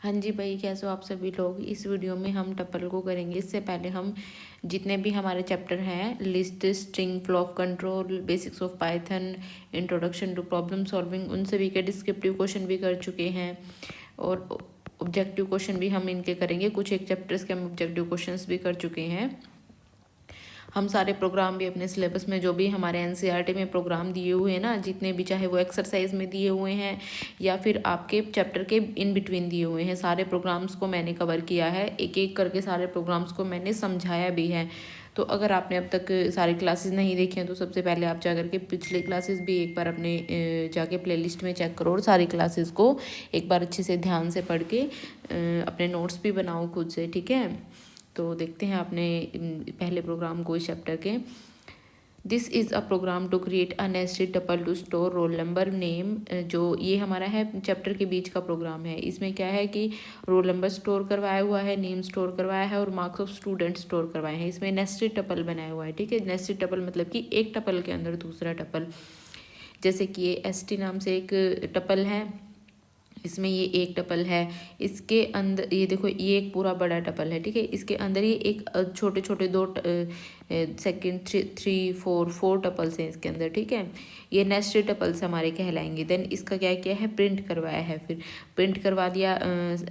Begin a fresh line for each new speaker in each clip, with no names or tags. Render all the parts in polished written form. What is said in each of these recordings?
हाँ जी भाई, कैसे हो आप सभी लोग। इस वीडियो में हम टपल को करेंगे। इससे पहले हम जितने भी हमारे चैप्टर हैं, list, string, flow of control, basics of Python, introduction to problem solving, उन सभी के डिस्क्रिप्टिव क्वेश्चन भी कर चुके हैं और ऑब्जेक्टिव क्वेश्चन भी हम इनके करेंगे। कुछ एक चैप्टर्स के हम ऑब्जेक्टिव क्वेश्चंस भी कर चुके हैं। हम सारे प्रोग्राम भी अपने सिलेबस में जो भी हमारे एनसीईआरटी में प्रोग्राम दिए हुए हैं ना, जितने भी, चाहे वो एक्सरसाइज में दिए हुए हैं या फिर आपके चैप्टर के इन बिटवीन दिए हुए हैं, सारे प्रोग्राम्स को मैंने कवर किया है। एक एक करके सारे प्रोग्राम्स को मैंने समझाया भी है। तो अगर आपने अब तक सारी क्लासेस नहीं देखी हैं तो सबसे पहले आप जाकर के पिछले क्लासेस भी एक बार अपने जाके प्लेलिस्ट में चेक करो और सारी क्लासेस को एक बार अच्छे से ध्यान से पढ़ के अपने नोट्स भी बनाओ खुद से, ठीक है। तो देखते हैं आपने पहले प्रोग्राम को इस चैप्टर के। This is a program to create a nested tuple to store roll number name. जो ये हमारा है चैप्टर के बीच का प्रोग्राम है। इसमें क्या है कि रोल नंबर स्टोर करवाया हुआ है, नेम स्टोर करवाया है और मार्क्स ऑफ स्टूडेंट स्टोर करवाए हैं। इसमें नेस्टेड टपल बनाया हुआ है, ठीक है। नेस्टेड टपल मतलब कि एक टपल के अंदर दूसरा टपल। जैसे कि ये ST नाम से एक टपल है, इसमें ये एक टपल है। इसके अंदर ये देखो, ये एक पूरा बड़ा टपल है, ठीक है। इसके अंदर ये एक छोटे छोटे दो सेकेंड थ्री फोर टपल्स हैं इसके अंदर, ठीक है। ये नेस्टेड टपल्स हमारे कहलाएंगे। देन इसका क्या किया है, प्रिंट करवाया है। फिर प्रिंट करवा दिया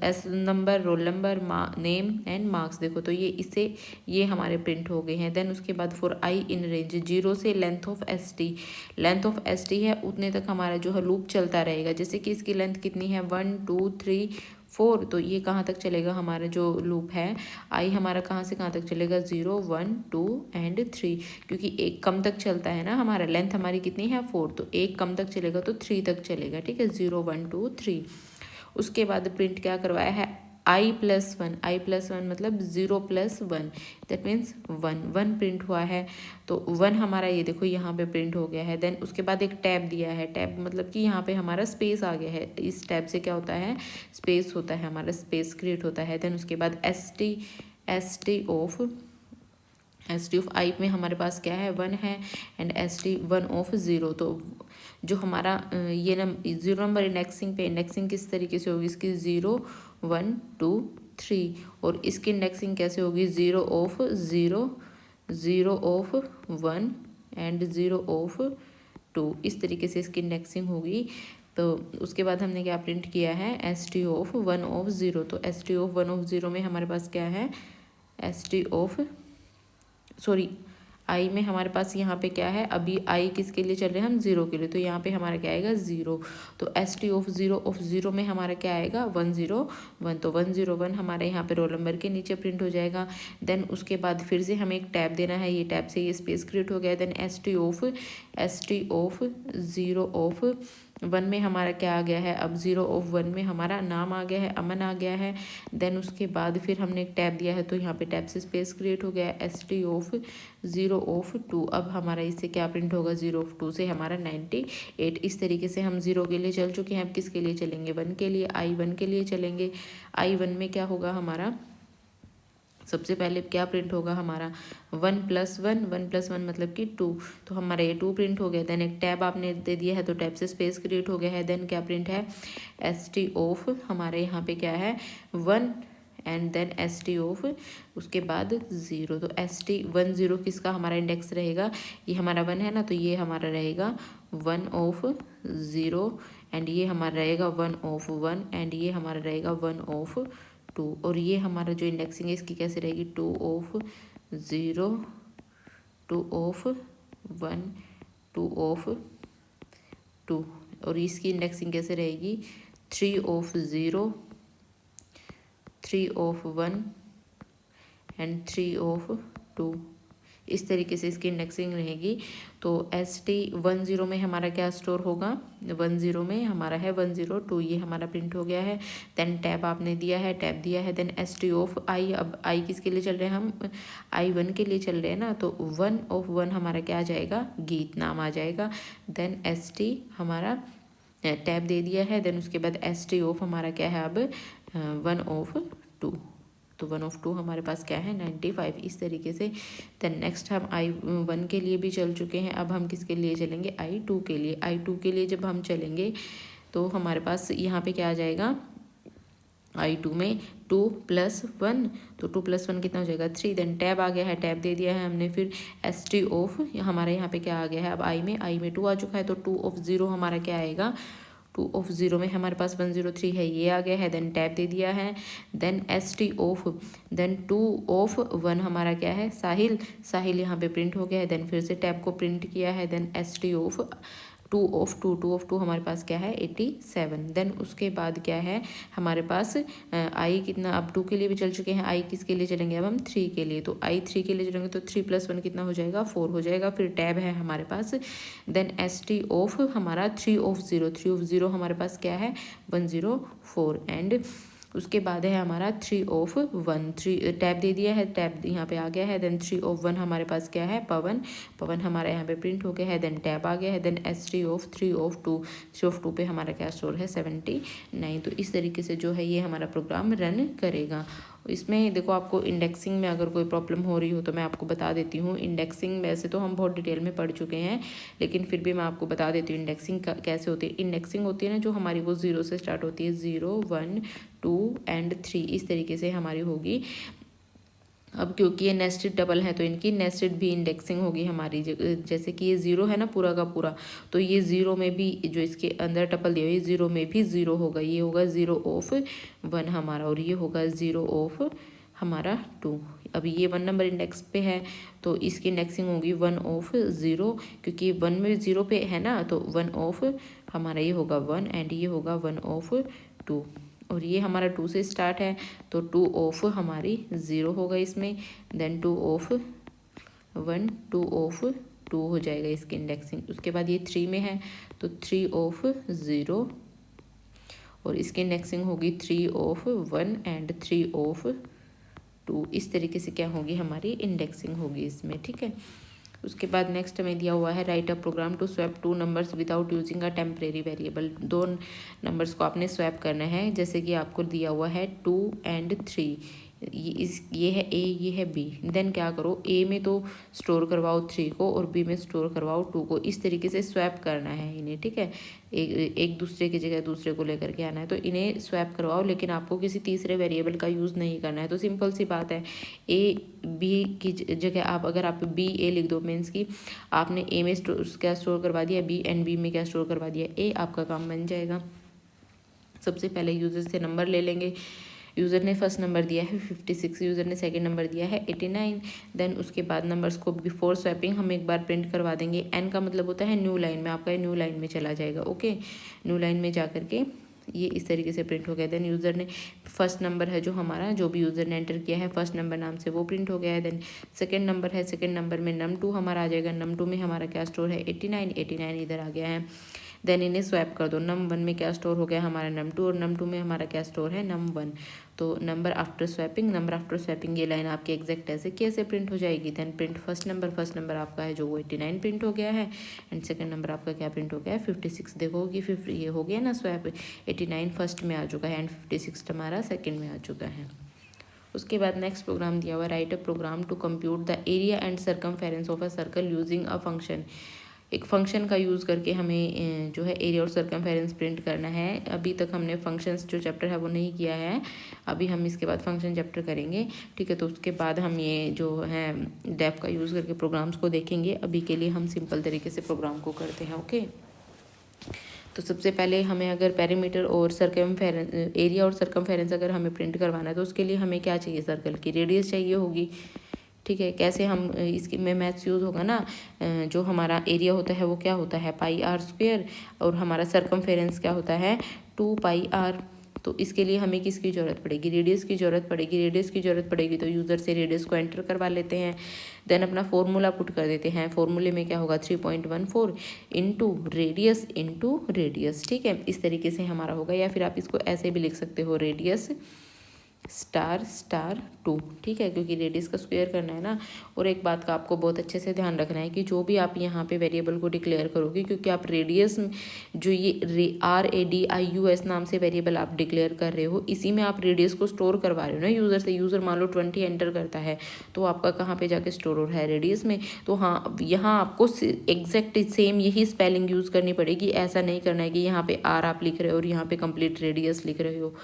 S number, role number, name and marks. देखो तो ये इससे ये हमारे प्रिंट हो गए हैं। देन उसके बाद फॉर आई इन रेंज 0 से length of ST, length of ST है उतने तक हमारा जो है लूप चलता रहेगा। जैसे कि इसकी लेंथ कितनी है, 1 2 3 4, तो ये कहाँ तक चलेगा हमारा जो लूप है, आई हमारा कहाँ से कहाँ तक चलेगा, 0 1 2 एंड 3, क्योंकि एक कम तक चलता है ना हमारा। लेंथ हमारी कितनी है, 4, तो एक कम तक चलेगा तो 3 तक चलेगा, ठीक है। 0 1 2 3। उसके बाद प्रिंट क्या करवाया है, I+1, I+1 मतलब 0+1, दैट मीन्स 1 प्रिंट हुआ है। तो 1 हमारा ये देखो यहाँ पे प्रिंट हो गया है। देन उसके बाद एक टैब दिया है। टैब मतलब कि यहाँ पे हमारा स्पेस आ गया है। इस टैब से क्या होता है, स्पेस होता है, हमारा स्पेस क्रिएट होता है। देन उसके बाद ST ऑफ आई में हमारे पास क्या है, 1 है एंड ST 1 ऑफ 0। तो जो हमारा ये 0 नंबर इंडेक्सिंग पे, इंडेक्सिंग किस तरीके से होगी इसकी, 0 1 2 3, और इसकी इंडेक्सिंग कैसे होगी, 0 ऑफ 0 0 ऑफ 1 एंड 0 ऑफ 2, इस तरीके से इसकी इंडेक्सिंग होगी। तो उसके बाद हमने क्या प्रिंट किया है, ST ऑफ 1 ऑफ 0। तो ST ऑफ 1 ऑफ 0 में हमारे पास क्या है, ST ऑफ सॉरी आई में हमारे पास यहाँ पे क्या है, अभी आई किसके लिए चल रहे हैं हम, 0 के लिए। तो यहाँ पे हमारा क्या आएगा, 0। तो ST ऑफ 0 में हमारा क्या आएगा, 101। तो 101 हमारे यहाँ पे रोल नंबर के नीचे प्रिंट हो जाएगा। देन उसके बाद फिर से हमें एक टैब देना है। ये टैब से ये स्पेस क्रिएट हो गया। देन ST ऑफ 0 ऑफ 1 में हमारा क्या आ गया है, अब 0 ऑफ 1 में हमारा नाम आ गया है, अमन आ गया है। देन उसके बाद फिर हमने एक टैब दिया है, तो यहाँ पे टैब से स्पेस क्रिएट हो गया है। ST ऑफ 0 ऑफ 2, अब हमारा इससे क्या प्रिंट होगा, 0 ऑफ 2 से हमारा 98। इस तरीके से हम 0 के लिए चल चुके हैं। अब किसके लिए चलेंगे, 1 के लिए, I1 के लिए चलेंगे। I1 में क्या होगा हमारा, सबसे पहले क्या प्रिंट होगा हमारा, 1+1 मतलब कि 2। तो हमारा ये 2 प्रिंट हो गया। देन एक टैब आपने दे दिया है तो टैब से स्पेस क्रिएट हो गया है। देन क्या प्रिंट है, ST ऑफ हमारे यहाँ पे क्या है, 1 एंड देन ST ऑफ उसके बाद 0। तो ST 1 0 किसका हमारा इंडेक्स रहेगा, ये हमारा 1 है ना, तो ये हमारा रहेगा 1 ऑफ 0 एंड ये हमारा रहेगा 1 ऑफ 1 एंड ये हमारा रहेगा 1 ऑफ 2। और ये हमारा जो इंडेक्सिंग है इसकी कैसे रहेगी, 2 ऑफ 0 2 ऑफ 1 2 ऑफ 2। और इसकी इंडेक्सिंग कैसे रहेगी, 3 ऑफ 0 3 ऑफ 1 एंड 3 ऑफ 2। इस तरीके से इसकी इंडेक्सिंग रहेगी। तो ST 1 0 में हमारा क्या स्टोर होगा, 1 0 में हमारा है 102, ये हमारा प्रिंट हो गया है। देन टैब आपने दिया है, टैब दिया है। देन ST ऑफ आई, अब आई किसके लिए चल रहे हैं हम, I1 के लिए चल रहे हैं ना, तो 1 ऑफ 1 हमारा क्या आ जाएगा, गीत नाम आ जाएगा। देन ST हमारा टैब दे दिया है। देन उसके बाद ST ऑफ हमारा क्या है अब, 1 ऑफ 2। तो 1 ऑफ 2 हमारे पास क्या है, 95, इस तरीके से। देन नेक्स्ट हम I1 के लिए भी चल चुके हैं। अब हम किसके लिए चलेंगे, I2 के लिए। I2 के लिए जब हम चलेंगे तो हमारे पास यहाँ पे क्या आ जाएगा, I2 में 2+1, तो 2+1 कितना हो जाएगा 3। देन टैब आ गया है, टैब दे दिया है हमने। फिर ST ऑफ हमारे यहाँ पे क्या आ गया है, अब आई में 2 आ चुका है, तो 2 ऑफ 0 हमारा क्या आएगा, 2 ऑफ 0 में हमारे पास 103 है, ये आ गया है। देन टैब दे दिया है। Then ST of, then 2 of 1 हमारा क्या है, साहिल यहाँ पे प्रिंट हो गया है। देन फिर से टैब को प्रिंट किया है। देन ST ऑफ 2 ऑफ 2 हमारे पास क्या है 87। देन उसके बाद क्या है हमारे पास आई कितना, अब 2 के लिए भी चल चुके हैं, आई किसके लिए चलेंगे अब हम 3 के लिए, तो आई 3 के लिए चलेंगे तो 3+1 कितना हो जाएगा 4 हो जाएगा। फिर टैब है हमारे पास। देन ST ऑफ हमारा 3 ऑफ 0 हमारे पास क्या है 104। एंड उसके बाद है हमारा 3 ऑफ 1, टैब दे दिया है, टैब यहाँ पे आ गया है। देन 3 ऑफ 1 हमारे पास क्या है पवन हमारा यहाँ पे प्रिंट हो गया है। देन टैब आ गया है। देन ST ऑफ 3 ऑफ 2 पे हमारा क्या स्टोर है 79। तो इस तरीके से जो है ये हमारा प्रोग्राम रन करेगा। इसमें देखो आपको इंडेक्सिंग में अगर कोई प्रॉब्लम हो रही हो तो मैं आपको बता देती हूँ। इंडेक्सिंग वैसे तो हम बहुत डिटेल में पढ़ चुके हैं, लेकिन फिर भी मैं आपको बता देती हूँ इंडेक्सिंग कैसे होती है। इंडेक्सिंग होती है ना जो हमारी, वो 0 से स्टार्ट होती है, 0 1 2 एंड 3 इस तरीके से हमारी होगी। अब क्योंकि ये नेस्टेड डबल है तो इनकी नेस्टेड भी इंडेक्सिंग होगी हमारी। जैसे कि ये 0 है ना पूरा का पूरा, तो ये 0 में भी जो इसके अंदर टपल दिया हुआ है 0 में भी 0 होगा, ये होगा 0 ऑफ 1 हमारा, और ये होगा 0 ऑफ हमारा 2। अभी ये 1 नंबर इंडेक्स पे है तो इसकी इंडेक्सिंग होगी 1 ऑफ 0, क्योंकि 1 में 0 पे है ना, तो 1 ऑफ हमारा ये होगा 1 एंड ये होगा 1 ऑफ 2। और ये हमारा 2 से स्टार्ट है तो 2 ऑफ हमारी 0 होगा इसमें। देन 2 ऑफ 1 2 ऑफ 2 हो जाएगा इसकी इंडेक्सिंग। उसके बाद ये 3 में है तो 3 ऑफ 0, और इसकी इंडेक्सिंग होगी 3 ऑफ 1 एंड 3 ऑफ 2। इस तरीके से क्या होगी हमारी इंडेक्सिंग होगी इसमें, ठीक है। उसके बाद नेक्स्ट हमें दिया हुआ है write a program to swap 2 numbers without using a temporary variable. 2 numbers को आपने स्वैप करना है, जैसे कि आपको दिया हुआ है 2 एंड 3, ये है ए, ये है बी। देन क्या करो, ए में तो स्टोर करवाओ 3 को और बी में स्टोर करवाओ 2 को। इस तरीके से स्वैप करना है इन्हें, ठीक है। एक दूसरे की जगह दूसरे को लेकर के आना है, तो इन्हें स्वैप करवाओ, लेकिन आपको किसी तीसरे वेरिएबल का यूज़ नहीं करना है। तो सिंपल सी बात है, ए बी की जगह आप अगर आप बी ए लिख दो, मीन्स कि आपने ए में क्या स्टोर करवा दिया बी, एंड बी में क्या स्टोर करवा दिया ए, आपका काम बन जाएगा। सबसे पहले यूज़र से नंबर ले लेंगे। यूज़र ने फर्स्ट नंबर दिया है 56, यूज़र ने सेकंड नंबर दिया है 89। देन उसके बाद नंबर्स को बिफोर स्वैपिंग हम एक बार प्रिंट करवा देंगे। एन का मतलब होता है न्यू लाइन में, आपका न्यू लाइन में चला जाएगा, ओके। न्यू लाइन में जा करके ये इस तरीके से प्रिंट हो गया। देन यूज़र ने फर्स्ट नंबर है जो हमारा, जो भी यूज़र ने एंटर किया है फर्स्ट नंबर नाम से, वो प्रिंट हो गया है। देन सेकंड नंबर है, सेकंड नंबर में num2 हमारा आ जाएगा। num2 में हमारा क्या स्टोर है 89 इधर आ गया है। देन इन्हें स्वैप कर दो। num1 में क्या स्टोर हो गया हमारा num2, और num2 में हमारा क्या स्टोर है num1। तो नंबर आफ्टर स्वैपिंग ये लाइन आपकी एग्जैक्ट ऐसे कैसे प्रिंट हो जाएगी। देन प्रिंट फर्स्ट नंबर आपका है जो वो 89 प्रिंट हो गया है, एंड सेकंड नंबर आपका क्या प्रिंट हो गया है 56। देखो कि ये हो गया ना स्वैप, 89 फर्स्ट में आ चुका है एंड 56 हमारा सेकंड में आ चुका है। उसके बाद नेक्स्ट प्रोग्राम दिया हुआ है write a program to compute the area and circumference of a circle using a function. एक फंक्शन का यूज़ करके हमें जो है एरिया और सर्कमफेरेंस प्रिंट करना है। अभी तक हमने फंक्शंस जो चैप्टर है वो नहीं किया है, अभी हम इसके बाद फंक्शन चैप्टर करेंगे, ठीक है। तो उसके बाद हम ये जो है डेफ का यूज़ करके प्रोग्राम्स को देखेंगे। अभी के लिए हम सिंपल तरीके से प्रोग्राम को करते हैं, ओके। तो सबसे पहले हमें अगर पेरीमीटर और सर्कमफेरेंस, एरिया और सर्कमफेरेंस अगर हमें प्रिंट करवाना है तो उसके लिए हमें क्या चाहिए, सर्कल की रेडियस चाहिए होगी, ठीक है। कैसे हम इसकी में मैथ्स यूज़ होगा ना, जो हमारा एरिया होता है वो क्या होता है πr², और हमारा सर्कमफेरेंस क्या होता है 2πr। तो इसके लिए हमें किसकी ज़रूरत पड़ेगी, रेडियस की ज़रूरत पड़ेगी। तो यूज़र से रेडियस को एंटर करवा लेते हैं। देन अपना फॉर्मूला पुट कर देते हैं। फॉर्मूले में क्या होगा 3.14 इंटू रेडियस, ठीक है। इस तरीके से हमारा होगा, या फिर आप इसको ऐसे भी लिख सकते हो रेडियस स्टार 2, ठीक है, क्योंकि रेडियस का स्क्वायर करना है ना। और एक बात का आपको बहुत अच्छे से ध्यान रखना है कि जो भी आप यहाँ पे वेरिएबल को डिक्लेयर करोगे, क्योंकि आप रेडियस जो ये RADIUS नाम से वेरिएबल आप डिक्लेयर कर रहे हो, इसी में आप रेडियस को स्टोर करवा रहे हो ना यूज़र से। यूज़र मान लो 20 एंटर करता है तो आपका कहाँ पे जाके स्टोर हो रहा है, रेडियस में। तो हाँ, यहाँ आपको एग्जैक्ट सेम यही स्पेलिंग यूज़ करनी पड़ेगी। ऐसा नहीं करना है कि यहाँ पे R आप लिख रहे हो और यहाँ पे कंप्लीट रेडियस लिख रहे हो।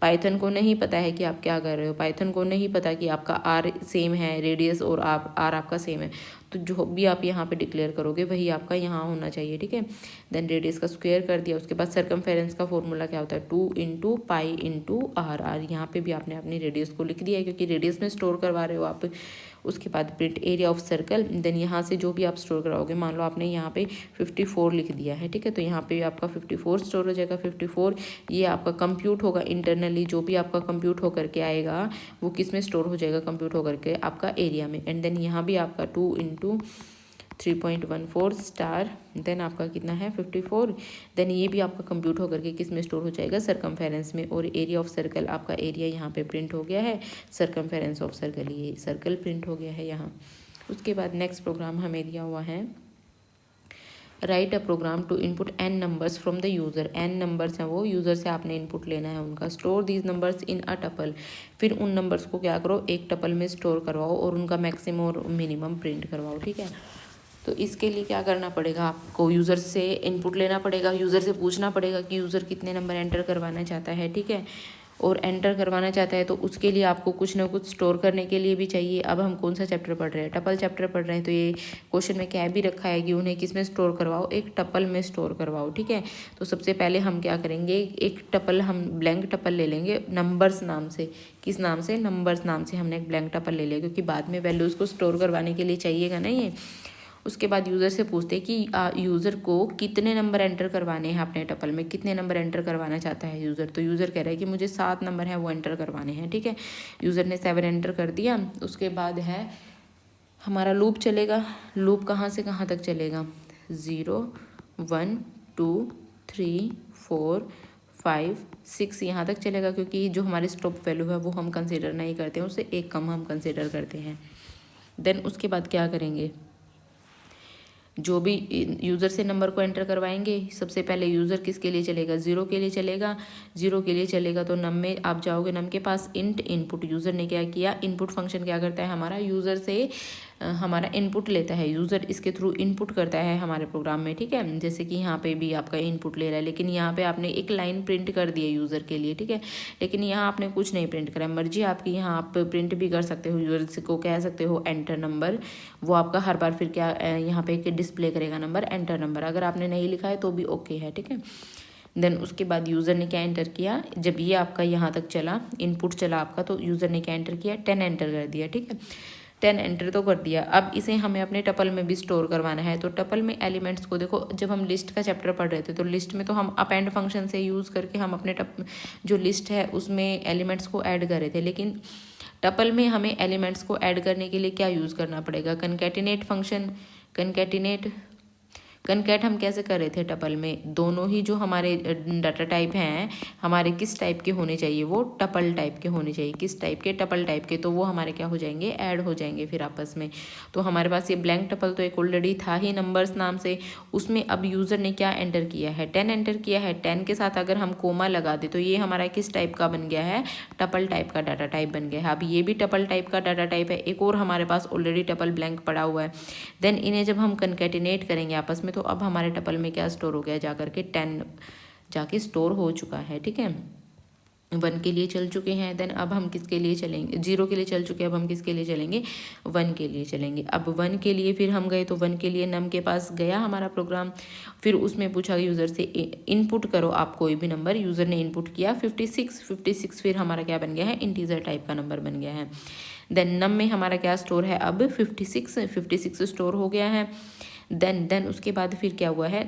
पाइथन को नहीं पता है कि आप क्या कर रहे हो, पाइथन को नहीं पता कि आपका आर सेम है रेडियस और आप आर आपका सेम है, तो जो भी आप यहाँ पे डिक्लेयर करोगे वही आपका यहाँ होना चाहिए, ठीक है। देन रेडियस का स्क्वायर कर दिया, उसके बाद सर्कमफेरेंस का फॉर्मूला क्या होता है 2 into pi into r. R यहाँ पे भी आपने अपनी रेडियस को लिख दिया है क्योंकि रेडियस में स्टोर करवा रहे हो आप। उसके बाद print area of circle, then यहाँ से जो भी आप स्टोर कराओगे, मान लो आपने यहाँ पे 54 लिख दिया है, ठीक है, तो यहाँ पे आपका 54 स्टोर हो जाएगा। 54 ये आपका कंप्यूट होगा इंटरनली, जो भी आपका कंप्यूट होकर के आएगा वो किस में स्टोर हो जाएगा, कंप्यूट होकर के आपका एरिया में। एंड देन यहाँ भी आपका 2 इंटू 3.14 स्टार, देन आपका कितना है 54, देन ये भी आपका कंप्यूट होकर के किस में स्टोर हो जाएगा, सरकमफेरेंस में। और एरिया ऑफ सर्कल, आपका एरिया यहाँ पे प्रिंट हो गया है, सरकमफेरेंस ऑफ सर्कल, ये सर्कल प्रिंट हो गया है यहाँ। उसके बाद नेक्स्ट प्रोग्राम हमें दिया हुआ है write a program to input n numbers from the user. n numbers हैं वो यूज़र से आपने इनपुट लेना है उनका। Store these numbers in a tuple, फिर उन नंबर्स को क्या करो, एक टपल में स्टोर करवाओ और उनका मैक्सिमम और मिनिमम प्रिंट करवाओ, ठीक है। तो इसके लिए क्या करना पड़ेगा, आपको यूज़र से इनपुट लेना पड़ेगा, यूज़र से पूछना पड़ेगा कि यूज़र कितने नंबर एंटर करवाना चाहता है, ठीक है। और एंटर करवाना चाहता है तो उसके लिए आपको कुछ ना कुछ स्टोर करने के लिए भी चाहिए। अब हम कौन सा चैप्टर पढ़ रहे हैं, टपल चैप्टर पढ़ रहे हैं, तो ये क्वेश्चन में क्या भी रखा है कि उन्हें किस में स्टोर करवाओ, एक टपल में स्टोर करवाओ, ठीक है। तो सबसे पहले हम क्या करेंगे, एक टपल, हम ब्लैंक टपल ले लेंगे नंबर्स नाम से। किस नाम से, नंबर्स नाम से हमने एक ब्लैंक टपल ले लिया, क्योंकि बाद में वैल्यूज़ को स्टोर करवाने के लिए चाहिएगा ना ये। उसके बाद यूज़र से पूछते हैं कि यूज़र को कितने नंबर एंटर करवाने हैं अपने टपल में, कितने नंबर एंटर करवाना चाहता है यूज़र। तो यूज़र कह रहा है कि मुझे 7 नंबर हैं वो एंटर करवाने हैं, ठीक है। यूज़र ने 7 एंटर कर दिया। उसके बाद है हमारा लूप चलेगा। लूप कहाँ से कहाँ तक चलेगा, 0 1 2 3 4 5 6 यहाँ तक चलेगा, क्योंकि जो हमारी स्टॉप वैल्यू है वो हम कंसिडर नहीं करते हैं, उससे एक कम हम कंसिडर करते हैं। देन उसके बाद क्या करेंगे, जो भी यूज़र से नंबर को एंटर करवाएंगे, सबसे पहले यूज़र किसके लिए चलेगा, 0 के लिए चलेगा। 0 के लिए चलेगा तो नम में आप जाओगे, नम के पास इंट इनपुट। यूज़र ने क्या किया, इनपुट फंक्शन क्या करता है हमारा, यूज़र से हमारा इनपुट लेता है, यूज़र इसके थ्रू इनपुट करता है हमारे प्रोग्राम में, ठीक है। जैसे कि यहाँ पे भी आपका इनपुट ले रहा है, लेकिन यहाँ पे आपने एक लाइन प्रिंट कर दी है यूज़र के लिए, ठीक है। लेकिन यहाँ आपने कुछ नहीं प्रिंट करा, मर्जी आपकी, यहाँ आप प्रिंट भी कर सकते हो, यूज़र को कह सकते हो एंटर नंबर, वो आपका हर बार फिर क्या यहाँ पे एक डिस्प्ले करेगा नंबर, एंटर नंबर। अगर आपने नहीं लिखा है तो भी ओके है, ठीक है। देन उसके बाद यूज़र ने क्या एंटर किया, जब ये आपका यहाँ तक चला, इनपुट चला आपका, तो यूज़र ने क्या एंटर किया, 10 एंटर कर दिया, ठीक है। 10 एंटर तो कर दिया। अब इसे हमें अपने टपल में भी स्टोर करवाना है। तो टपल में एलिमेंट्स को देखो, जब हम लिस्ट का चैप्टर पढ़ रहे थे तो लिस्ट में तो हम अपेंड फंक्शन से यूज़ करके हम अपने जो लिस्ट है उसमें एलिमेंट्स को ऐड कर रहे थे, लेकिन टपल में हमें एलिमेंट्स को ऐड करने के लिए क्या यूज़ करना पड़ेगा, कनकैटिनेट फंक्शन। कनकैट हम कैसे कर रहे थे टपल में, दोनों ही जो हमारे डाटा टाइप हैं हमारे किस टाइप के होने चाहिए, वो टपल टाइप के होने चाहिए। किस टाइप के, टपल टाइप के, तो वो हमारे क्या हो जाएंगे, ऐड हो जाएंगे फिर आपस में। तो हमारे पास ये ब्लैंक टपल तो एक ऑलरेडी था ही नंबर्स नाम से, उसमें अब यूज़र ने क्या एंटर किया है, 10 एंटर किया है। 10 के साथ अगर हम कोमा लगा दे तो ये हमारा किस टाइप का बन गया है, टपल टाइप का डाटा टाइप बन गया है। अब ये भी टपल टाइप का डाटा टाइप है, एक और हमारे पास ऑलरेडी टपल ब्लैंक पड़ा हुआ है। देन इन्हें जब हम कनकैटिनेट करेंगे आपस में, तो अब हमारे टपल में क्या स्टोर हो गया, जाकर के 10 जाके स्टोर हो चुका है, ठीक है। 1 के लिए चल चुके हैं। देन अब हम किसके लिए चलेंगे, 0 के लिए चल चुके हैं, अब हम किसके लिए चलेंगे, 1 के लिए चलेंगे। अब 1 के लिए फिर हम गए, तो 1 के लिए नम के पास गया हमारा प्रोग्राम, फिर उसमें पूछा यूज़र से इनपुट करो आप कोई भी नंबर। यूज़र ने इनपुट किया 56 फिर हमारा क्या बन गया है, इंटीजर टाइप का नंबर बन गया है। देन नम में हमारा क्या स्टोर है, अब 56 स्टोर हो गया है। देन उसके बाद फिर क्या हुआ है,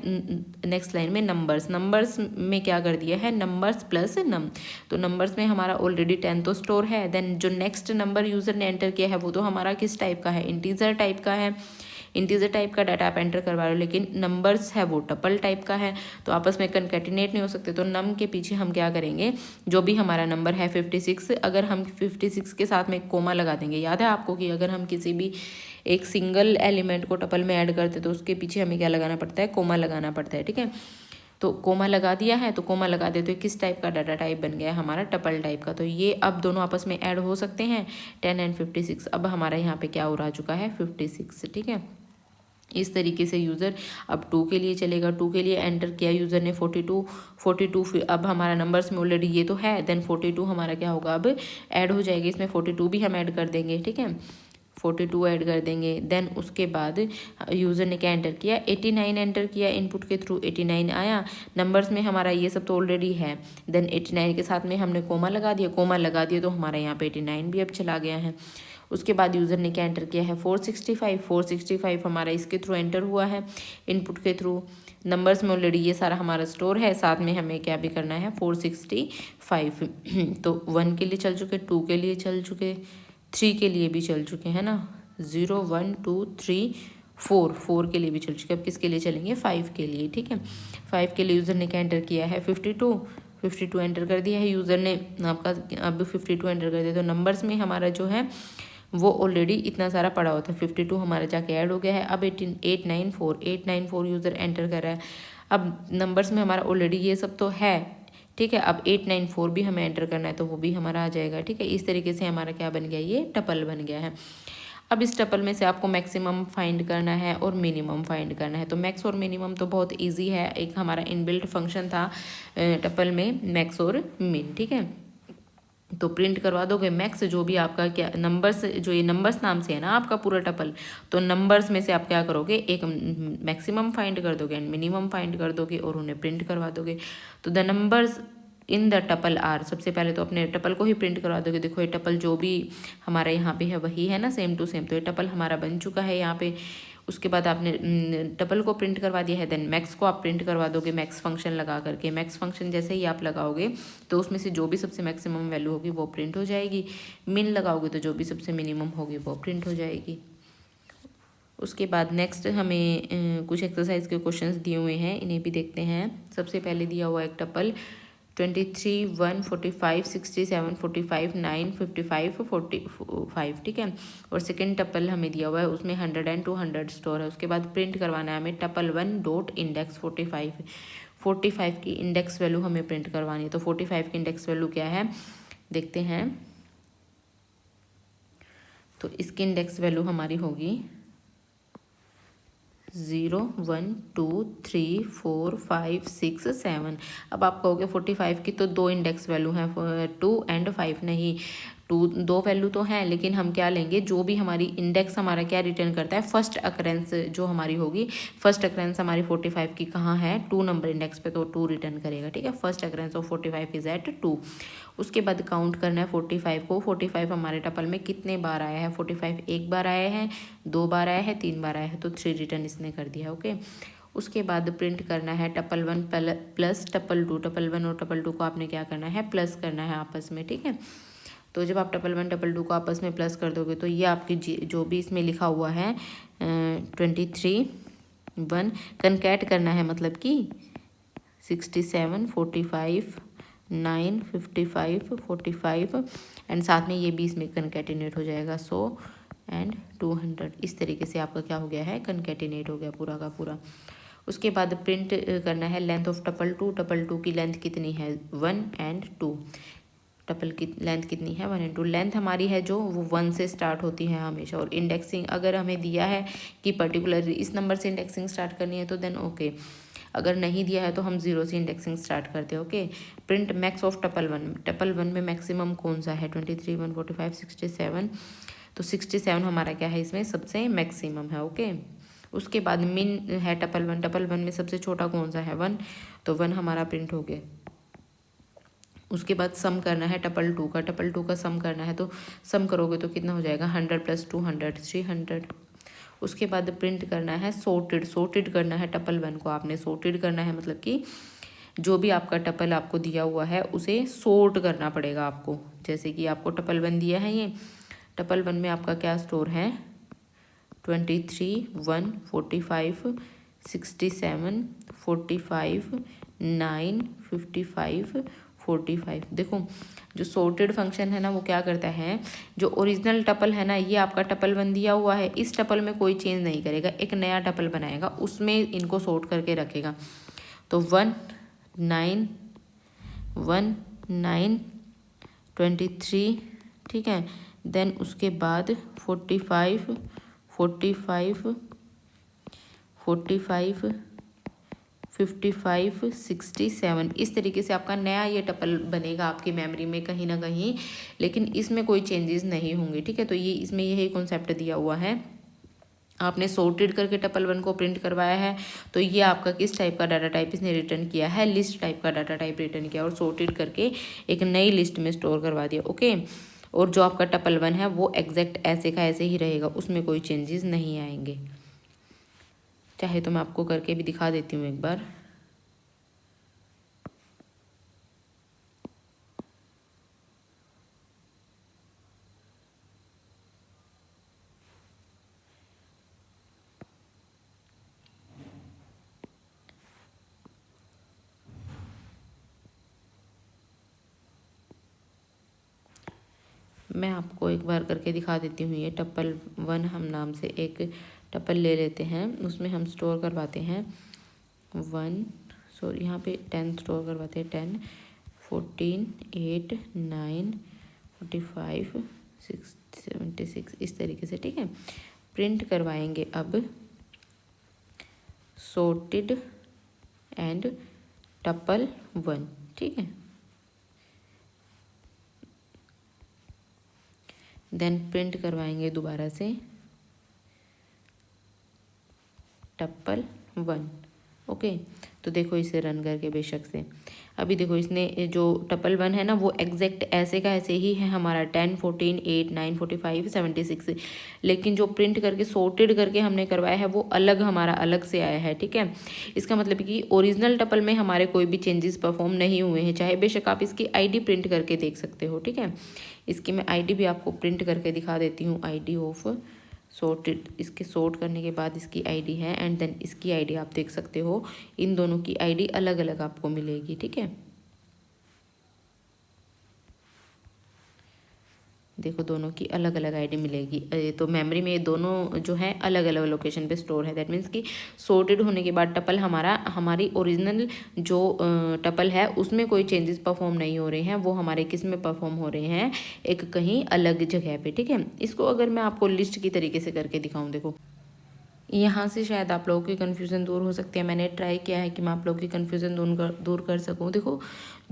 नेक्स्ट लाइन में नंबर्स में क्या कर दिया है, नंबर्स प्लस नम। तो नंबर्स में हमारा ऑलरेडी 10 तो स्टोर है। देन जो नेक्स्ट नंबर यूज़र ने एंटर किया है वो तो हमारा किस टाइप का है, इंटीजर टाइप का है। इंटीजर टाइप का डाटा आप एंटर करवा रहे हो, लेकिन नंबर्स है वो टपल टाइप का है, तो आपस में कनकैटिनेट नहीं हो सकते। तो नम के पीछे हम क्या करेंगे, जो भी हमारा नंबर है 56, अगर हम 56 के साथ में कोमा लगा देंगे। याद है आपको कि अगर हम किसी भी एक सिंगल एलिमेंट को टपल में ऐड करते तो उसके पीछे हमें क्या लगाना पड़ता है, कोमा लगाना पड़ता है, ठीक है। तो कोमा लगा दिया है, तो कोमा लगा दे तो किस टाइप का डाटा टाइप बन गया है, हमारा टपल टाइप का। तो ये अब दोनों आपस में ऐड हो सकते हैं, 10 एंड 56। अब हमारा यहाँ पे क्या हो रहा चुका है, 56, ठीक है। इस तरीके से यूज़र अब 2 के लिए चलेगा। 2 के लिए एंटर किया यूज़र ने 42 फिर अब हमारा नंबर्स में ऑलरेडी ये तो है, देन 42 हमारा क्या होगा अब ऐड हो जाएगी, इसमें 42 भी हम ऐड कर देंगे, ठीक है, 42 ऐड कर देंगे। देन उसके बाद यूज़र ने क्या एंटर किया, 89 एंटर किया, इनपुट के थ्रू 89 आया। नंबर्स में हमारा ये सब तो ऑलरेडी है, देन 89 के साथ में हमने कोमा लगा दिया तो हमारा यहाँ पे 89 भी अब चला गया है। उसके बाद यूज़र ने क्या एंटर किया है, 465 हमारा इसके थ्रू एंटर हुआ है, इनपुट के थ्रू। नंबर्स में ऑलरेडी ये सारा हमारा स्टोर है, साथ में हमें क्या भी करना है 465 तो 1 के लिए चल चुके, 2 के लिए चल चुके, 3 के लिए भी चल चुके हैं ना, 0 1 2 3 4 के लिए भी चल चुके। अब किसके लिए चलेंगे, 5 के लिए, ठीक है। 5 के लिए यूज़र ने क्या एंटर किया है, 52 एंटर कर दिया है यूज़र ने आपका। अब 52 एंटर कर दिया तो नंबर्स में हमारा जो है वो ऑलरेडी इतना सारा पड़ा हुआ था, 52 हमारा जाके ऐड हो गया है। अब 894 यूज़र एंटर कर रहा है। अब नंबर्स में हमारा ऑलरेडी ये सब तो है, ठीक है। अब 894 भी हमें एंटर करना है तो वो भी हमारा आ जाएगा, ठीक है। इस तरीके से हमारा क्या बन गया, ये टपल बन गया है। अब इस टपल में से आपको मैक्सिमम फाइंड करना है और मिनिमम फाइंड करना है। तो मैक्स और मिनिमम तो बहुत इजी है, एक हमारा इनबिल्ट फंक्शन था टपल में, मैक्स और मिन, ठीक है। तो प्रिंट करवा दोगे मैक्स, जो भी आपका क्या नंबर्स, जो ये नंबर्स नाम से है ना आपका पूरा टपल, तो नंबर्स में से आप क्या करोगे, एक मैक्सिमम फाइंड कर दोगे एंड मिनिमम फाइंड कर दोगे और उन्हें प्रिंट करवा दोगे। तो the numbers in the tuple are, सबसे पहले तो अपने टपल को ही प्रिंट करवा दोगे। देखो ये टपल जो भी हमारा यहाँ पे है वही है ना, सेम टू सेम, तो ये टपल हमारा बन चुका है यहाँ पे। उसके बाद आपने टपल को प्रिंट करवा दिया है, देन मैक्स को आप प्रिंट करवा दोगे मैक्स फंक्शन लगा करके। मैक्स फंक्शन जैसे ही आप लगाओगे तो उसमें से जो भी सबसे मैक्सिमम वैल्यू होगी वो प्रिंट हो जाएगी। मिन लगाओगे तो जो भी सबसे मिनिमम होगी वो प्रिंट हो जाएगी। उसके बाद नेक्स्ट हमें कुछ एक्सरसाइज के क्वेश्चंस दिए हुए हैं, इन्हें भी देखते हैं। सबसे पहले दिया हुआ एक टपल 23 1 45 67 45 9 55 45, ठीक है। और सेकेंड टपल हमें दिया हुआ है, उसमें 100 एंड 200 स्टोर है। उसके बाद प्रिंट करवाना है हमें टपल 1 डॉट इंडेक्स 45 की इंडेक्स वैल्यू हमें प्रिंट करवानी है। तो 45 की इंडेक्स वैल्यू क्या है देखते हैं। तो इसकी इंडेक्स वैल्यू हमारी होगी 0 1 2 3 4 5 6 7। अब आप कहोगे 45 की तो 2 इंडेक्स वैल्यू हैं, 2 एंड 5 नहीं, 2 वैल्यू तो हैं, लेकिन हम क्या लेंगे, जो भी हमारी इंडेक्स हमारा क्या रिटर्न करता है, फर्स्ट अकरेंस जो हमारी होगी, फर्स्ट अकरेंस हमारी 45 की कहाँ है, 2 नंबर इंडेक्स पे, तो 2 रिटर्न करेगा, ठीक है। First occurrence of 45 is at 2। उसके बाद काउंट करना है 45 को। 45 हमारे टपल में कितने बार आया है, 45 एक बार आया है, 2 बार आया है, 3 बार आया है, तो 3 रिटर्न इसने कर दिया, ओके। उसके बाद प्रिंट करना है टपल 1 प्लस टपल 2। टपल 1 और टपल 2 को आपने क्या करना है, प्लस करना है आपस में, ठीक है। तो जब आप टपल 1 टपल 2 को आपस में प्लस कर दोगे तो ये आपकी जो भी इसमें लिखा हुआ है 23 1 कनकैट करना है, मतलब कि 67 45 9 55 45 एंड साथ में ये भी इसमें कनकैटिनेट हो जाएगा 100 एंड 200। इस तरीके से आपका क्या हो गया है, कनकैटिनेट हो गया पूरा का पूरा। उसके बाद प्रिंट करना है लेंथ ऑफ टपल 2। टपल 2 की लेंथ कितनी है, 1 एंड 2। टपल की लेंथ कितनी है, 1 एंड 2। लेंथ हमारी है जो वो 1 से स्टार्ट होती है हमेशा। और इंडेक्सिंग अगर हमें दिया है कि पर्टिकुलर इस नंबर से इंडेक्सिंग स्टार्ट करनी है तो देन ओके, अगर नहीं दिया है तो हम 0 से इंडेक्सिंग स्टार्ट करते हैं, okay. Print max of tuple 1। Tuple 1 में मैक्सिमम कौन सा है, 23 1 45 67, तो 67 हमारा क्या है, इसमें सबसे मैक्सिमम है, ओके। उसके बाद मिन है टपल 1। टपल 1 में सबसे छोटा कौन सा है, 1, तो 1 हमारा प्रिंट हो गया। उसके बाद सम करना है टपल 2 का। टपल 2 का सम करना है, तो सम करोगे तो कितना हो जाएगा, 100 प्लस 200 300। उसके बाद प्रिंट करना है सोर्टेड करना है टपल 1 को। आपने सोर्टेड करना है, मतलब कि जो भी आपका टपल आपको दिया हुआ है उसे सोर्ट करना पड़ेगा आपको। जैसे कि आपको टपल 1 दिया है, ये टपल 1 में आपका क्या स्टोर है, 23 1 45 67 45 9 55 45। देखो जो सॉर्टेड फंक्शन है ना वो क्या करता है, जो ओरिजिनल टपल है ना, ये आपका टपल 1 दिया हुआ है, इस टपल में कोई चेंज नहीं करेगा, एक नया टपल बनाएगा, उसमें इनको सॉर्ट करके रखेगा। तो 1 9 1 9 23, ठीक है। देन उसके बाद 45 45 45 55 67 इस तरीके से आपका नया ये टपल बनेगा आपकी मेमोरी में कहीं ना कहीं, लेकिन इसमें कोई चेंजेस नहीं होंगे। ठीक है, तो ये इसमें यही कॉन्सेप्ट दिया हुआ है। आपने सॉर्टेड करके टपल 1 को प्रिंट करवाया है, तो ये आपका किस टाइप का डाटा टाइप इसने रिटर्न किया है, लिस्ट टाइप का डाटा टाइप रिटर्न किया और सॉर्टेड करके एक नई लिस्ट में स्टोर करवा दिया। ओके, और जो आपका टपल 1 है वो एग्जैक्ट ऐसे का ऐसे ही रहेगा, उसमें कोई चेंजेस नहीं आएंगे। चाहे तो मैं आपको करके भी दिखा देती हूँ एक बार। मैं आपको एक बार करके दिखा देती हूँ। ये टपल 1 हम नाम से एक टपल ले लेते हैं, उसमें हम स्टोर करवाते हैं 1, सॉरी यहाँ पे 10 स्टोर करवाते हैं, 10 14 8 9 45 6 76 इस तरीके से। ठीक है, प्रिंट करवाएंगे अब सॉर्टेड एंड टपल 1। ठीक है, देन प्रिंट करवाएंगे दोबारा से टपल 1। ओके, तो देखो इसे रन करके बेशक से अभी देखो इसने जो टपल 1 है ना वो एग्जैक्ट ऐसे का ऐसे ही है हमारा 10 14 8 9 45 76, लेकिन जो प्रिंट करके सॉर्टेड करके हमने करवाया है वो अलग हमारा अलग से आया है। ठीक है, इसका मतलब कि ओरिजिनल टपल में हमारे कोई भी चेंजेस परफॉर्म नहीं हुए हैं, चाहे बेशक आप इसकी आईडी प्रिंट करके देख सकते हो। ठीक है, इसकी मैं आईडी भी आपको प्रिंट करके दिखा देती हूँ, आईडी ऑफ सॉर्टेड। इसके सॉर्ट करने के बाद इसकी आईडी है एंड देन इसकी आईडी आप देख सकते हो, इन दोनों की आईडी अलग अलग आपको मिलेगी। ठीक है, देखो दोनों की अलग अलग आईडी मिलेगी। तो मेमोरी में ये दोनों जो है अलग अलग लोकेशन पे स्टोर है। दैट मीन्स कि सॉर्टेड होने के बाद टपल हमारी ओरिजिनल जो टपल है उसमें कोई चेंजेस परफॉर्म नहीं हो रहे हैं, वो हमारे किस में परफॉर्म हो रहे हैं, एक कहीं अलग जगह पे। ठीक है, इसको अगर मैं आपको लिस्ट की तरीके से करके दिखाऊँ, देखो यहाँ से शायद आप लोगों की कन्फ्यूज़न दूर हो सकती है। मैंने ट्राई किया है कि मैं आप लोगों की कन्फ्यूज़न दूर कर सकूँ। देखो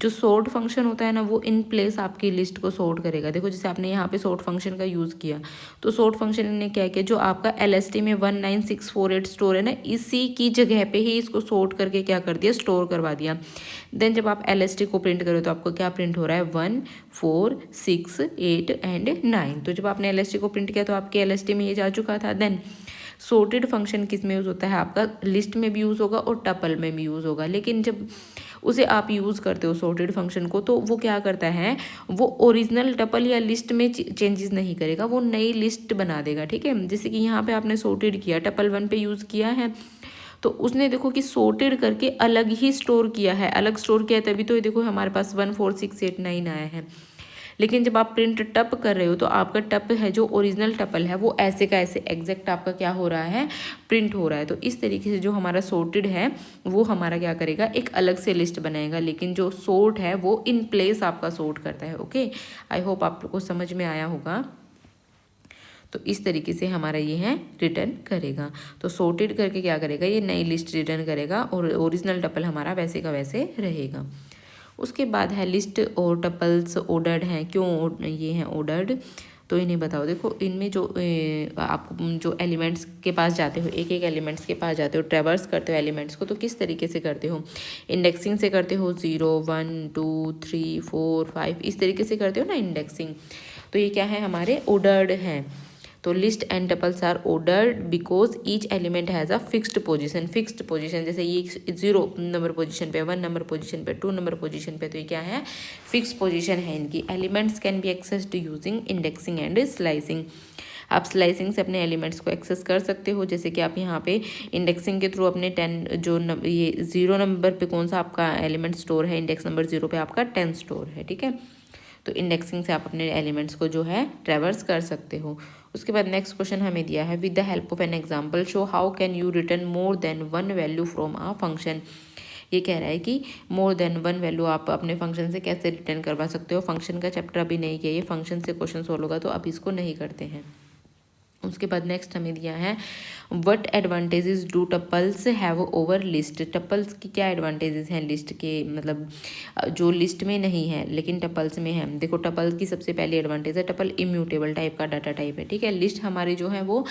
जो सॉर्ट फंक्शन होता है ना वो इन प्लेस आपकी लिस्ट को सॉर्ट करेगा। देखो जैसे आपने यहाँ पे सॉर्ट फंक्शन का यूज़ किया, तो सॉर्ट फंक्शन ने क्या किया, जो आपका LST में 19648 स्टोर है ना, इसी की जगह पे ही इसको सॉर्ट करके क्या कर दिया, स्टोर करवा दिया। देन जब आप LST को प्रिंट करो तो आपको क्या प्रिंट हो रहा है, 1 4 6 8 एंड 9। तो जब आपने LST को प्रिंट किया तो आपके LST में ये जा चुका था। देन सॉर्टेड फंक्शन किस में यूज़ होता है, आपका लिस्ट में भी यूज़ होगा और टपल में भी यूज़ होगा। लेकिन जब उसे आप यूज़ करते हो सॉर्टेड फंक्शन को, तो वो क्या करता है, वो ओरिजिनल टपल या लिस्ट में चेंजेस नहीं करेगा, वो नई लिस्ट बना देगा। ठीक है, जैसे कि यहाँ पे आपने सॉर्टेड किया, टपल 1 पे यूज़ किया है, तो उसने देखो कि सॉर्टेड करके अलग ही स्टोर किया है, अलग स्टोर किया है, तभी तो ये देखो हमारे पास 1 4 6 8 9 आया है। लेकिन जब आप प्रिंट टप कर रहे हो तो आपका टप है जो ओरिजिनल टपल है वो ऐसे का ऐसे एग्जैक्ट आपका क्या हो रहा है, प्रिंट हो रहा है। तो इस तरीके से जो हमारा सॉर्टेड है वो हमारा क्या करेगा, एक अलग से लिस्ट बनाएगा, लेकिन जो सॉर्ट है वो इन प्लेस आपका सॉर्ट करता है। ओके, आई होप आप लोग को समझ में आया होगा। तो इस तरीके से हमारा ये है रिटर्न करेगा। तो सॉर्टेड करके क्या करेगा, ये नई लिस्ट रिटर्न करेगा और ओरिजिनल टपल हमारा वैसे का वैसे रहेगा। उसके बाद है लिस्ट और टपल्स ऑर्डर्ड हैं, क्यों ये हैं ऑर्डर्ड, तो इन्हें बताओ। देखो इनमें जो आप जो एलिमेंट्स के पास जाते हो, एक एक एलिमेंट्स के पास जाते हो, ट्रेवर्स करते हो एलिमेंट्स को, तो किस तरीके से करते हो, इंडेक्सिंग से करते हो, 0 1 2 3 4 5 इस तरीके से करते हो ना इंडेक्सिंग। तो ये क्या है, हमारे ऑर्डर्ड हैं। तो list and tuples are ordered because each element has a fixed position. जैसे ये 0 नंबर पोजीशन पे, 1 नंबर पोजीशन पे, 2 नंबर पोजीशन पे, तो ये क्या है, फिक्स पोजीशन है इनकी। Elements can be accessed using indexing and slicing. आप स्लाइसिंग से अपने एलिमेंट्स को एक्सेस कर सकते हो, जैसे कि आप यहाँ पे इंडेक्सिंग के थ्रू अपने 10 जो ये 0 नंबर पे कौन सा आपका एलिमेंट स्टोर है, इंडेक्स नंबर 0 पे आपका 10 स्टोर है। ठीक है, तो इंडेक्सिंग से आप अपने एलिमेंट्स को जो है ट्रेवर्स कर सकते हो। उसके बाद नेक्स्ट क्वेश्चन हमें दिया है, with the help of an example show how can you return more than 1 value from a function. ये कह रहा है कि मोर देन 1 वैल्यू आप अपने फंक्शन से कैसे रिटर्न करवा सकते हो। फंक्शन का चैप्टर अभी नहीं किया, ये फंक्शन से क्वेश्चन सोल्व होगा, तो अब इसको नहीं करते हैं। उसके बाद नेक्स्ट हमें दिया है what advantages do tuples have over list. Tuples की क्या एडवांटेजेस हैं लिस्ट के, मतलब जो लिस्ट में नहीं है लेकिन टपल्स में है। देखो टपल की सबसे पहली एडवांटेज है, टपल इम्यूटेबल टाइप का डाटा टाइप है, ठीक है। लिस्ट हमारी जो है वो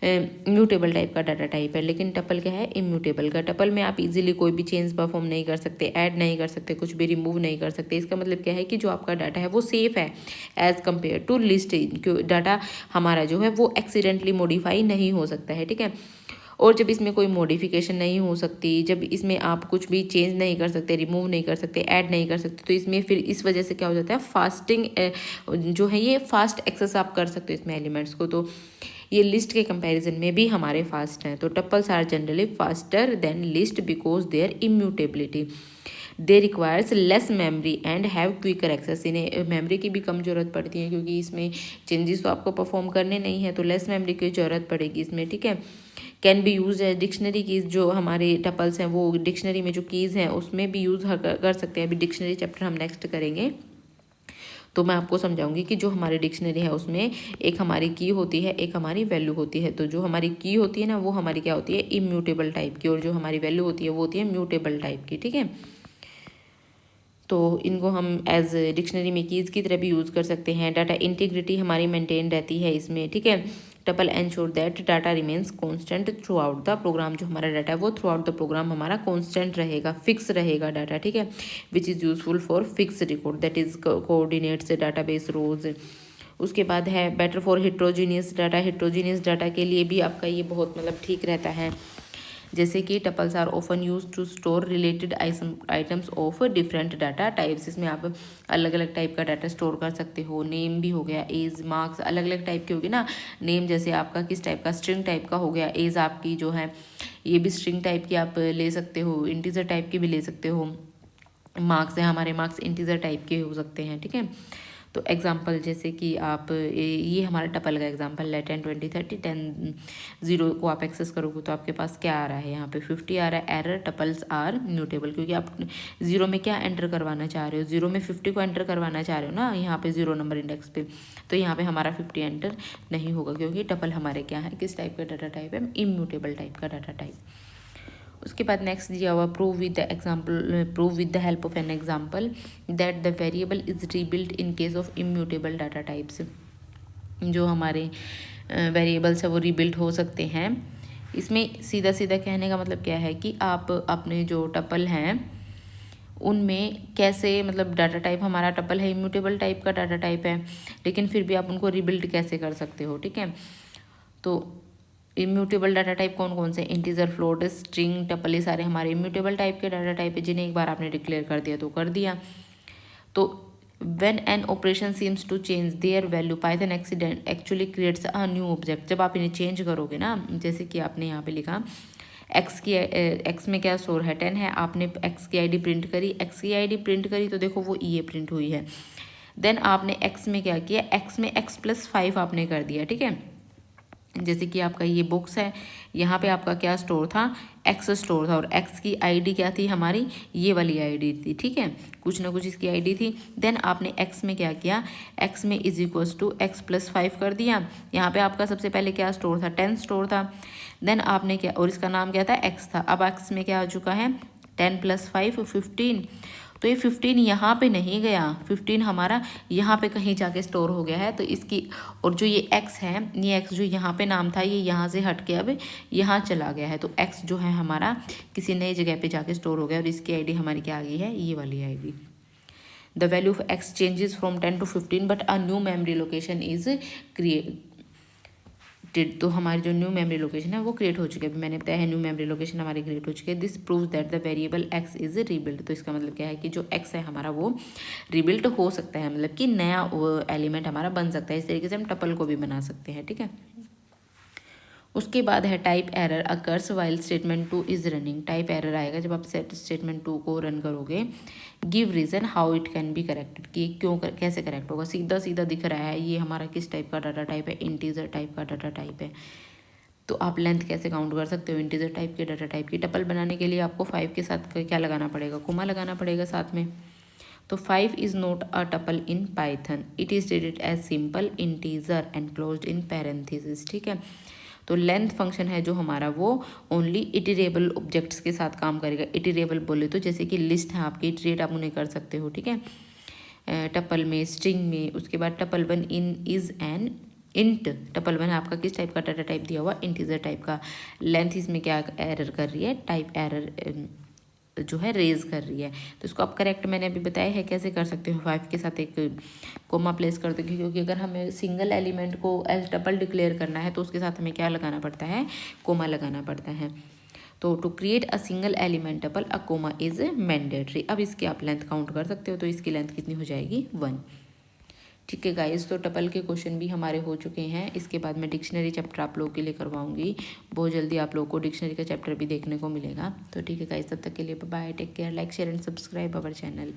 म्यूटेबल टाइप का डाटा टाइप है, लेकिन टपल क्या है, इम्यूटेबल का। टपल में आप इजीली कोई भी चेंज परफॉर्म नहीं कर सकते, ऐड नहीं कर सकते, कुछ भी रिमूव नहीं कर सकते। इसका मतलब क्या है कि जो आपका डाटा है वो सेफ है as compare to list. Data हमारा जो है वो एक्सीडेंटली मॉडिफाई नहीं हो सकता है, ठीक है। और जब इसमें कोई मॉडिफिकेशन नहीं हो सकती, जब इसमें आप कुछ भी चेंज नहीं कर सकते, रिमूव नहीं कर सकते, ऐड नहीं कर सकते, तो इसमें फिर इस वजह से क्या हो जाता है, फास्टिंग जो है ये फास्ट एक्सेस आप कर सकते हो इसमें एलिमेंट्स को। तो ये लिस्ट के कंपैरिजन में भी हमारे फास्ट हैं। तो tuples are generally faster than list because their immutability. They requires less memory and have quicker access. इन्हें मेमोरी की भी कम जरूरत पड़ती है क्योंकि इसमें चेंजेस तो आपको परफॉर्म करने नहीं है, तो लेस मेमोरी की जरूरत पड़ेगी इसमें, ठीक है। Can be use as dictionary keys. जो हमारे टपल्स हैं वो डिक्शनरी में जो कीज़ हैं उसमें भी यूज़ कर सकते हैं। अभी डिक्शनरी चैप्टर हम नेक्स्ट करेंगे तो मैं आपको समझाऊंगी कि जो हमारी डिक्शनरी है उसमें एक हमारी की होती है, एक हमारी वैल्यू होती है। तो जो हमारी की होती है ना वो हमारी क्या होती है, इम्यूटेबल टाइप की, और जो हमारी वैल्यू होती है वो होती है म्यूटेबल टाइप की, ठीक है। तो इनको हम एज डिक्शनरी में कीज़ की तरह भी यूज़ कर सकते हैं। डाटा इंटीग्रिटी हमारी मेंटेन रहती है इसमें, ठीक है। Tuple ensure that data remains constant throughout the program. जो हमारा डाटा है वो थ्रू आउट द प्रोग्राम हमारा कांस्टेंट रहेगा, फिक्स रहेगा डाटा, ठीक है। Which is useful for fix record that is coordinates database rows. उसके बाद है better for heterogeneous data. Heterogeneous data के लिए भी आपका ये बहुत मतलब ठीक रहता है। जैसे कि tuples are often use to store related items of different data types. इसमें आप अलग अलग टाइप का डाटा स्टोर कर सकते हो। नेम भी हो गया, एज, मार्क्स, अलग अलग टाइप की होगी ना। नेम जैसे आपका किस टाइप का, स्ट्रिंग टाइप का हो गया। एज आपकी जो है ये भी स्ट्रिंग टाइप की आप ले सकते हो, इंटीजर टाइप की भी ले सकते हो। मार्क्स है हमारे, मार्क्स इंटीजर टाइप के हो सकते हैं, ठीक है। तो एग्जाम्पल जैसे कि आप ये हमारा टपल का एग्जाम्पल है 10 20 30 10 0 को आप एक्सेस करोगे तो आपके पास क्या आ रहा है, यहाँ पे 50 आ रहा है। एरर टपल्स आर म्यूटेबल, क्योंकि आप 0 में क्या एंटर करवाना चाह रहे हो, 0 में 50 को एंटर करवाना चाह रहे हो ना, यहाँ पे 0 नंबर इंडेक्स पे। तो यहाँ पे हमारा 50 एंटर नहीं होगा क्योंकि टपल हमारे क्या है, किस टाइप का डाटा टाइप है, इम्यूटेबल टाइप का डाटा टाइप। उसके बाद नेक्स्ट दिया हुआ prove with the example, prove with the help of an example that the variable is rebuild in case of immutable data types. जो हमारे वेरिएबल्स है वो रीबिल्ड हो सकते हैं। इसमें सीधा सीधा कहने का मतलब क्या है कि आप अपने जो टपल हैं उनमें कैसे, मतलब डाटा टाइप हमारा टपल है इम्यूटेबल टाइप का डाटा टाइप है, लेकिन फिर भी आप उनको रीबिल्ड कैसे कर सकते हो, ठीक है। तो इम्यूटेबल डाटा टाइप कौन कौन से, इंटीजर, फ्लोट, स्ट्रिंग, टपल, ये सारे हमारे इम्यूटेबल टाइप के डाटा टाइप है जिन्हें एक बार आपने डिक्लेयर कर दिया तो कर दिया। तो when an operation seems to change their value Python actually creates a new object. जब आप इन्हें चेंज करोगे ना, जैसे कि आपने यहाँ पे लिखा एक्स में क्या स्टोर है 10 है, आपने एक्स की आईडी प्रिंट करी, एक्स की आईडी प्रिंट करी तो देखो वो ये प्रिंट हुई है। देन आपने एक्स में क्या किया, एक्स में x+5 आपने कर दिया, ठीक है। जैसे कि आपका ये बुक्स है, यहाँ पे आपका क्या स्टोर था, एक्स स्टोर था, और एक्स की आईडी क्या थी हमारी, ये वाली आईडी थी, ठीक है, कुछ ना कुछ इसकी आईडी थी। देन आपने एक्स में क्या किया, एक्स में इज इक्वल्स टू x+5 कर दिया। यहाँ पे आपका सबसे पहले क्या स्टोर था, 10 स्टोर था। देन आपने क्या, और इसका नाम क्या था, एक्स था। अब एक्स में क्या आ चुका है, 10 + 5 15। तो ये 15 यहाँ पे नहीं गया, 15 हमारा यहाँ पे कहीं जाके स्टोर हो गया है। तो इसकी, और जो ये x है, ये x जो यहाँ पे नाम था ये यहाँ से हट के अब यहाँ चला गया है। तो x जो है हमारा किसी नई जगह पे जाके स्टोर हो गया, और इसकी आईडी हमारी क्या आ गई है, ये वाली ID. The value of x changes from 10 to 15 but a new memory location is created. तो हमारी जो न्यू मेमोरी लोकेशन है वो क्रिएट हो चुकी है। अभी मैंने बताया है न्यू मेमोरी लोकेशन हमारी क्रिएट हो चुकी है। This proves that the variable x is rebuild. तो इसका मतलब क्या है कि जो एक्स है हमारा वो रीबिल्ड हो सकता है, मतलब कि नया एलिमेंट हमारा बन सकता है। इस तरीके से हम टपल को भी बना सकते हैं, ठीक है। उसके बाद है type error occurs while statement 2 is running. Type error आएगा जब आप स्टेटमेंट 2 को रन करोगे। Give reason how it can be corrected, कि क्यों कैसे करेक्ट होगा। सीधा सीधा दिख रहा है ये हमारा किस टाइप का डाटा टाइप है, इंटीजर टाइप का डाटा टाइप है। तो आप लेंथ कैसे काउंट कर सकते हो इंटीजर टाइप के डाटा टाइप की। टपल बनाने के लिए आपको 5 के साथ क्या लगाना पड़ेगा, कोमा लगाना पड़ेगा साथ में। तो 5 is not a tuple in Python, it is treated as simple integer enclosed in parenthesis, ठीक है। तो लेंथ फंक्शन है जो हमारा वो ओनली इटरेबल ऑब्जेक्ट्स के साथ काम करेगा। इटरेबल बोले तो जैसे कि लिस्ट है आपकी, इटरेट आप उन्हें कर सकते हो, ठीक है, टपल में, स्ट्रिंग में। उसके बाद tuple one in is an int, tuple one आपका किस टाइप का डाटा टाइप दिया हुआ, इंटीजर टाइप का। लेंथ इसमें क्या एरर कर रही है, टाइप एरर जो है रेज कर रही है। तो इसको आप करेक्ट मैंने अभी बताया है कैसे कर सकते हो, 5 के साथ एक कोमा प्लेस कर दो, क्योंकि अगर हमें सिंगल एलिमेंट को एज टपल डिक्लेयर करना है तो उसके साथ हमें क्या लगाना पड़ता है, कोमा लगाना पड़ता है। तो to create a single element tuple a comma is mandatory. अब इसकी आप लेंथ काउंट कर सकते हो, तो इसकी लेंथ कितनी हो जाएगी, 1, ठीक है गाइस। तो टपल के क्वेश्चन भी हमारे हो चुके हैं। इसके बाद मैं डिक्शनरी चैप्टर आप लोगों के लिए करवाऊंगी, बहुत जल्दी आप लोगों को डिक्शनरी का चैप्टर भी देखने को मिलेगा। तो ठीक है गाइस, तब तक के लिए bye, take care, like share and subscribe our channel.